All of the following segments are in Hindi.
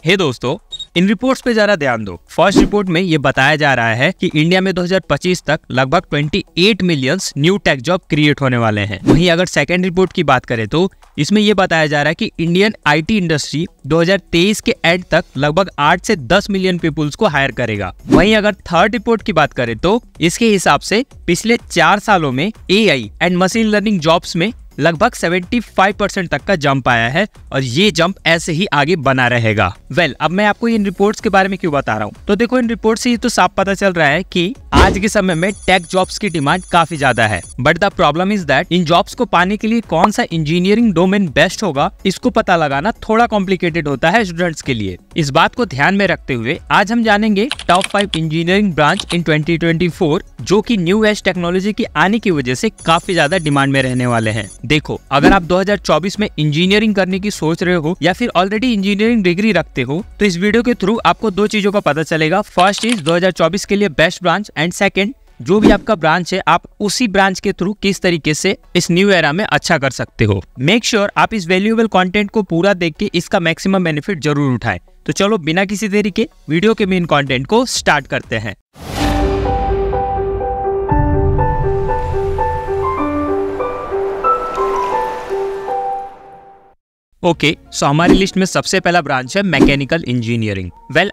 हे दोस्तों, इन रिपोर्ट्स पे जरा ध्यान दो। फर्स्ट रिपोर्ट में ये बताया जा रहा है कि इंडिया में 2025 तक लगभग 28 million new tech job create होने वाले हैं। वहीं अगर सेकंड रिपोर्ट की बात करें तो इसमें ये बताया जा रहा है कि इंडियन आईटी इंडस्ट्री 2023 के एंड तक लगभग 8 से 10 मिलियन पीपुल्स को हायर करेगा। वहीं अगर थर्ड रिपोर्ट की बात करें तो इसके हिसाब से पिछले 4 सालों में AI and machine learning jobs में लगभग 75% तक का जंप आया है और ये जंप ऐसे ही आगे बना रहेगा। अब मैं आपको इन रिपोर्ट्स के बारे में क्यों बता रहा हूँ, तो देखो इन रिपोर्ट से ये तो साफ पता चल रहा है कि आज के समय में टेक जॉब्स की डिमांड काफी ज्यादा है। But the problem is that in jobs को पाने के लिए कौन सा इंजीनियरिंग डोमेन बेस्ट होगा, इसको पता लगाना थोड़ा कॉम्प्लिकेटेड होता है स्टूडेंट्स के लिए। इस बात को ध्यान में रखते हुए आज हम जानेंगे टॉप 5 इंजीनियरिंग ब्रांच इन 2024 जो कि न्यू एज टेक्नोलॉजी की आने की वजह से काफी ज्यादा डिमांड में रहने वाले हैं। देखो, अगर आप 2024 में इंजीनियरिंग करने की सोच रहे हो या फिर ऑलरेडी इंजीनियरिंग डिग्री रखते हो तो इस वीडियो के थ्रू आपको दो चीजों का पता चलेगा। फर्स्ट इज 2024 के लिए बेस्ट ब्रांच एंड सेकंड जो भी आपका ब्रांच है आप उसी ब्रांच के थ्रू किस तरीके से इस न्यू एरा में अच्छा कर सकते हो। मेक श्योर आप इस वैल्यूएबल कंटेंट को पूरा देख के इसका मैक्सिमम बेनिफिट जरूर उठाएं। तो चलो बिना किसी देरी के वीडियो के मेन कंटेंट को स्टार्ट करते हैं। ओके, सो हमारी लिस्ट में सबसे पहला ब्रांच है मैकेनिकल इंजीनियरिंग।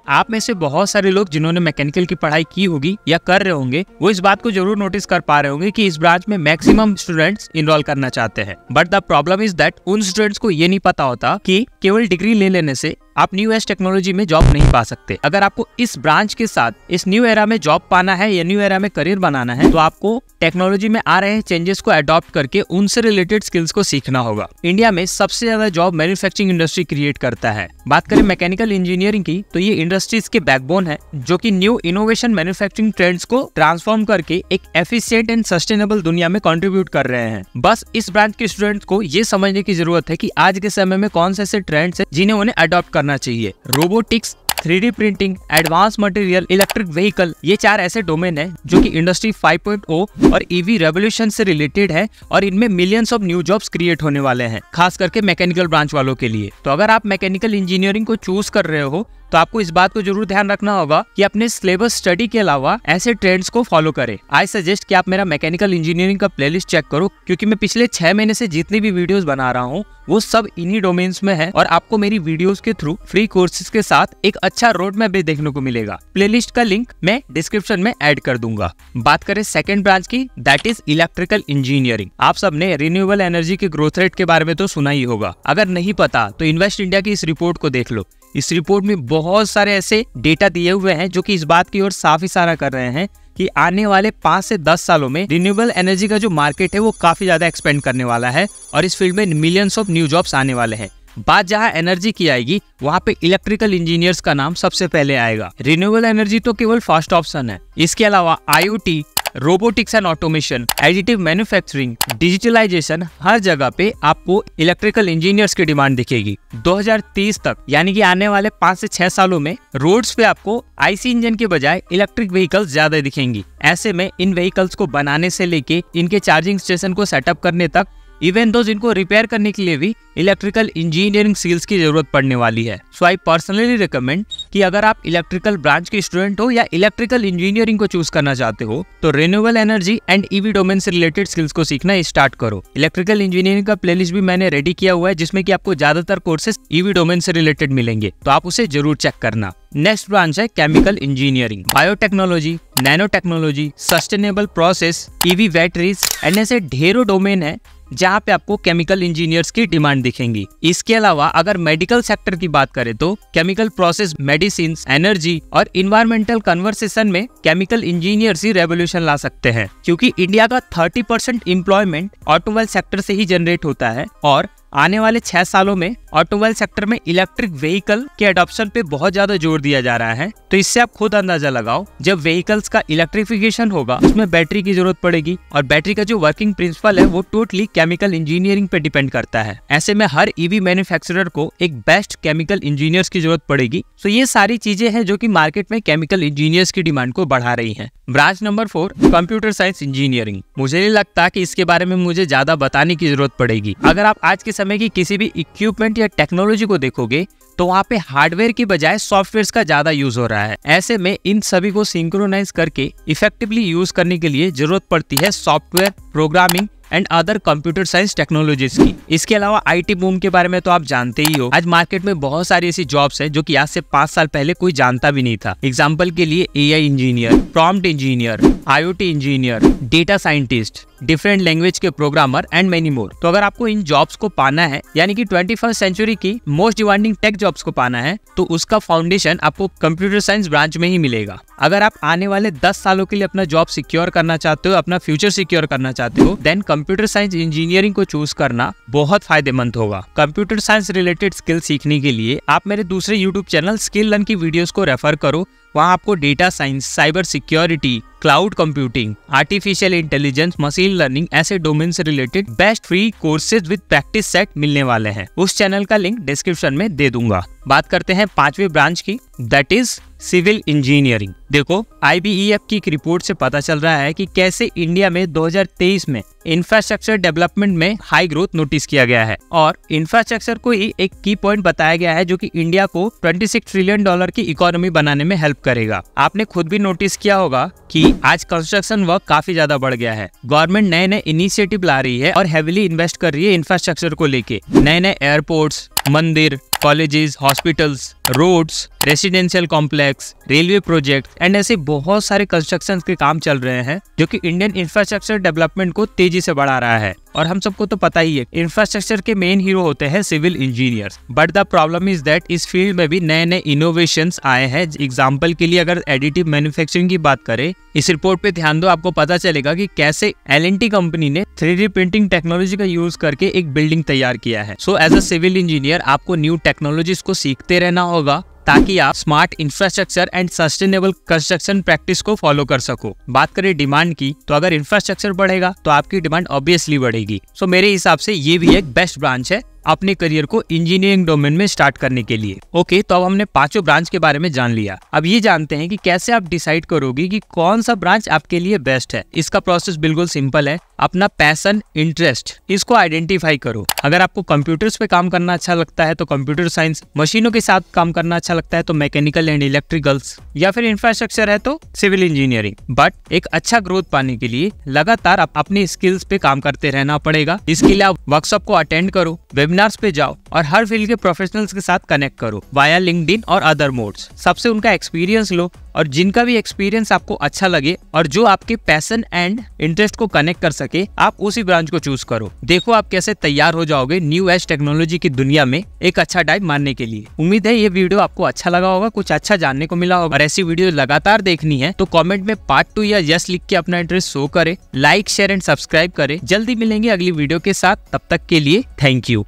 आप में से बहुत सारे लोग जिन्होंने मैकेनिकल की पढ़ाई की होगी या कर रहे होंगे वो इस बात को जरूर नोटिस कर पा रहे होंगे कि इस ब्रांच में मैक्सिमम स्टूडेंट्स इनरोल करना चाहते हैं। But the problem is that उन स्टूडेंट्स को ये नहीं पता होता कि केवल डिग्री ले लेने से आप न्यू एज टेक्नोलॉजी में जॉब नहीं पा सकते। अगर आपको इस ब्रांच के साथ इस न्यू एरा में जॉब पाना है या न्यू एरा में करियर बनाना है तो आपको टेक्नोलॉजी में आ रहे चेंजेस को अडॉप्ट करके उनसे रिलेटेड स्किल्स को सीखना होगा। इंडिया में सबसे ज्यादा जॉब मैन्युफैक्चरिंग इंडस्ट्री क्रिएट करता है। बात करें मैकेनिकल इंजीनियरिंग की तो ये इंडस्ट्रीज के बैकबोन है जो कि न्यू इनोवेशन मैन्युफैक्चरिंग ट्रेंड्स को ट्रांसफॉर्म करके एक एफिशिएंट एंड सस्टेनेबल दुनिया में कंट्रीब्यूट कर रहे हैं। बस इस ब्रांच के स्टूडेंट्स को ये समझने की जरूरत है कि आज के समय में कौन से ऐसे ट्रेंड्स हैं जिन्हें उन्हें अडॉप्ट करना चाहिए। Robotics, 3D printing, advance material, electric vehicle, ये 4 ऐसे डोमेन है जो कि इंडस्ट्री 5.0 और ईवी रेवोल्यूशन से रिलेटेड है और इनमें millions of new jobs create होने वाले हैं, खास करके मैकेनिकल ब्रांच वालों के लिए। तो अगर आप मैकेनिकल इंजीनियरिंग को चूज कर रहे हो तो आपको इस बात को जरूर ध्यान रखना होगा कि अपने सिलेबस स्टडी के अलावा ऐसे ट्रेंड्स को फॉलो करें। आई सजेस्ट कि आप मेरा मैकेनिकल इंजीनियरिंग का प्लेलिस्ट चेक करो क्योंकि मैं पिछले 6 महीने से जितनी भी वीडियोस बना रहा हूँ वो सब इन्हीं डोमेन्स में है और आपको मेरी वीडियोस के थ्रू फ्री कोर्सेज के साथ एक अच्छा रोड मैप भी देखने को मिलेगा। प्लेलिस्ट का लिंक मैं डिस्क्रिप्शन में ऐड कर दूंगा। बात करें सेकंड ब्रांच की, दैट इज इलेक्ट्रिकल इंजीनियरिंग। आप सबने रिन्यूएबल एनर्जी के ग्रोथ रेट के बारे में तो सुना ही होगा। अगर नहीं पता तो इन्वेस्ट इंडिया की इस रिपोर्ट को देख लो। इस रिपोर्ट में बहुत सारे ऐसे डेटा दिए हुए हैं जो कि इस बात की ओर साफ इशारा कर रहे हैं कि आने वाले 5 से 10 सालों में रिन्यूएबल एनर्जी का जो मार्केट है वो काफी ज्यादा एक्सपेंड करने वाला है और इस फील्ड में मिलियंस ऑफ न्यू जॉब्स आने वाले हैं। बात जहां एनर्जी की आएगी वहां पे इलेक्ट्रिकल इंजीनियर्स का नाम सबसे पहले आएगा। रिन्यूएबल एनर्जी तो केवल फर्स्ट ऑप्शन है, इसके अलावा IoT, robotics and automation, additive manufacturing, digitalization, हर जगह पे आपको इलेक्ट्रिकल इंजीनियर्स की डिमांड दिखेगी। 2030 तक यानी कि आने वाले 5 से 6 सालों में रोड्स पे आपको आईसी इंजन के बजाय इलेक्ट्रिक व्हीकल्स ज्यादा दिखेंगी। ऐसे में इन व्हीकल्स को बनाने से लेके इनके चार्जिंग स्टेशन को सेटअप करने तक, इवन दो इनको रिपेयर करने के लिए भी इलेक्ट्रिकल इंजीनियरिंग स्किल्स की जरूरत पड़ने वाली है। सो आई पर्सनली रिकमेंड कि अगर आप इलेक्ट्रिकल ब्रांच के स्टूडेंट हो या इलेक्ट्रिकल इंजीनियरिंग को चूज करना चाहते हो तो renewable energy and EV domain से रिलेटेड स्किल्स को सीखना स्टार्ट करो। इलेक्ट्रिकल इंजीनियरिंग का प्लेलिस्ट भी मैंने रेडी किया हुआ है जिसमें कि आपको ज्यादातर कोर्सेज ईवी डोमेन से रिलेटेड मिलेंगे, तो आप उसे जरूर चेक करना। नेक्स्ट ब्रांच है chemical engineering. Biotechnology, nano technology, sustainable process, EV batteries and ऐसे ढेरों डोमेन है जहाँ पे आपको केमिकल इंजीनियर्स की डिमांड दिखेंगी। इसके अलावा अगर मेडिकल सेक्टर की बात करें तो केमिकल प्रोसेस, मेडिसिन, एनर्जी और इन्वायरमेंटल कन्वर्सेशन में केमिकल इंजीनियर्स ही रेवोल्यूशन ला सकते हैं क्योंकि इंडिया का 30% एम्प्लॉयमेंट ऑटोमोबाइल सेक्टर से ही जनरेट होता है और आने वाले 6 सालों में ऑटोमोबाइल सेक्टर में इलेक्ट्रिक व्हीकल के अडॉप्शन पे बहुत ज्यादा जोर दिया जा रहा है। तो इससे आप खुद अंदाजा लगाओ, जब व्हीकल्स का इलेक्ट्रिफिकेशन होगा उसमें बैटरी की जरूरत पड़ेगी और बैटरी का जो वर्किंग प्रिंसिपल है वो टोटली केमिकल इंजीनियरिंग पे डिपेंड करता है। ऐसे में हर ईवी मैन्युफैक्चरर को एक बेस्ट केमिकल इंजीनियर्स की जरूरत पड़ेगी। तो ये सारी चीजें हैं जो कि मार्केट में केमिकल इंजीनियर्स की डिमांड को बढ़ा रही हैं। Branch number 4, computer science engineering. मुझे नहीं लगता कि इसके बारे में मुझे ज्यादा बताने की जरूरत पड़ेगी। अगर आप आज के समय की किसी भी इक्विपमेंट या टेक्नोलॉजी को देखोगे तो वहाँ पे हार्डवेयर की बजाय सॉफ्टवेयर का ज्यादा यूज हो रहा है। ऐसे में इन सभी को सिंक्रोनाइज करके इफेक्टिवली यूज करने के लिए जरूरत पड़ती है software, programming and other computer science technologies की। इसके अलावा आईटी बूम के बारे में तो आप जानते ही हो। आज मार्केट में बहुत सारी ऐसी जॉब्स हैं जो कि आज से 5 साल पहले कोई जानता भी नहीं था। एग्जांपल के लिए AI engineer, prompt engineer, IoT engineer, data scientist, different language के प्रोग्रामर एंड मेनी मोर। तो अगर आपको इन जॉब्स को पाना है, यानी कि 21st सेंचुरी की मोस्ट डिमांडिंग टेक जॉब्स को पाना है, तो उसका फाउंडेशन आपको कंप्यूटर साइंस ब्रांच में ही मिलेगा। अगर आप आने वाले 10 सालों के लिए अपना जॉब सिक्योर करना चाहते हो, अपना फ्यूचर सिक्योर करना चाहते हो, देन कंप्यूटर साइंस इंजीनियरिंग को चूज करना बहुत फायदेमंद होगा। कंप्यूटर साइंस रिलेटेड स्किल सीखने के लिए आप मेरे दूसरे यूट्यूब चैनल स्किल लर्न की वीडियोस को रेफर करो। वहाँ आपको data science, cyber security, cloud computing, artificial intelligence, machine learning ऐसे डोमेन से related best free courses with practice set मिलने वाले हैं। उस चैनल का लिंक डिस्क्रिप्शन में दे दूंगा। बात करते हैं 5वीं ब्रांच की, दैट इज सिविल इंजीनियरिंग। देखो, IBEF की एक रिपोर्ट से पता चल रहा है कि कैसे इंडिया में 2023 में इंफ्रास्ट्रक्चर डेवलपमेंट में हाई ग्रोथ नोटिस किया गया है और इंफ्रास्ट्रक्चर को ही एक की पॉइंट बताया गया है जो कि इंडिया को $26 ट्रिलियन की इकोनॉमी बनाने में हेल्प करेगा। आपने खुद भी नोटिस किया होगा कि आज कंस्ट्रक्शन वर्क काफी ज्यादा बढ़ गया है। गवर्नमेंट नए नए इनिशिएटिव ला रही है और हेविली इन्वेस्ट कर रही है इंफ्रास्ट्रक्चर को लेके। नए नए एयरपोर्ट्स, मंदिर, colleges, hospitals, roads, residential complex, railway project and ऐसे बहुत सारे कंस्ट्रक्शन के काम चल रहे हैं जो कि इंडियन इंफ्रास्ट्रक्चर डेवलपमेंट को तेजी से बढ़ा रहा है। और हम सबको तो पता ही है, इंफ्रास्ट्रक्चर के मेन हीरो होते हैं civil engineers. But the problem is that इस फील्ड में भी नए नए इनोवेशंस आए हैं। एग्जांपल के लिए अगर एडिटिव मैन्युफैक्चरिंग की बात करें, इस रिपोर्ट पे ध्यान दो, आपको पता चलेगा कि कैसे L&T कंपनी ने 3D प्रिंटिंग टेक्नोलॉजी का यूज करके एक बिल्डिंग तैयार किया है। So as a civil engineer आपको न्यू टेक्नोलॉजीज को सीखते रहना होगा ताकि आप smart infrastructure and sustainable construction practice को फॉलो कर सको। बात करें डिमांड की, तो अगर इंफ्रास्ट्रक्चर बढ़ेगा तो आपकी डिमांड ऑब्वियसली बढ़ेगी। सो मेरे हिसाब से ये भी एक बेस्ट ब्रांच है अपने करियर को इंजीनियरिंग डोमेन में स्टार्ट करने के लिए। ओके, तो अब हमने 5 ब्रांच के बारे में जान लिया। अब ये जानते हैं कि कैसे आप डिसाइड करोगे कि कौन सा ब्रांच आपके लिए बेस्ट है। इसका प्रोसेस बिल्कुल सिंपल है। अपना पैशन, इंटरेस्ट, इसको आइडेंटिफाई करो। अगर आपको कंप्यूटर्स पे काम करना अच्छा लगता है तो कंप्यूटर साइंस, मशीनों के साथ काम करना अच्छा लगता है तो मैकेनिकल एंड इलेक्ट्रिकल्स, या फिर इंफ्रास्ट्रक्चर है तो सिविल इंजीनियरिंग। बट एक अच्छा ग्रोथ पाने के लिए लगातार अपनी स्किल्स पे काम करते रहना पड़ेगा। इसके लिए आप वर्कशॉप को अटेंड करो, वेबिनार्स पे जाओ और हर फील्ड के प्रोफेशनल्स के साथ कनेक्ट करो वाया लिंक्डइन और अदर मोड्स। सबसे उनका एक्सपीरियंस लो और जिनका भी एक्सपीरियंस आपको अच्छा लगे और जो आपके पैशन एंड इंटरेस्ट को कनेक्ट कर सके, आप उसी ब्रांच को चूज करो। देखो आप कैसे तैयार हो जाओगे न्यू एज टेक्नोलॉजी की दुनिया में एक अच्छा डाइव मारने के लिए। उम्मीद है ये वीडियो आपको अच्छा लगा होगा, कुछ अच्छा जानने को मिला होगा। और ऐसी वीडियो लगातार देखनी है तो कमेंट में पार्ट 2 या यस लिख के अपना इंटरेस्ट शो करे, लाइक, शेयर एंड सब्सक्राइब करे। जल्दी मिलेंगे अगली वीडियो के साथ, तब तक के लिए थैंक यू।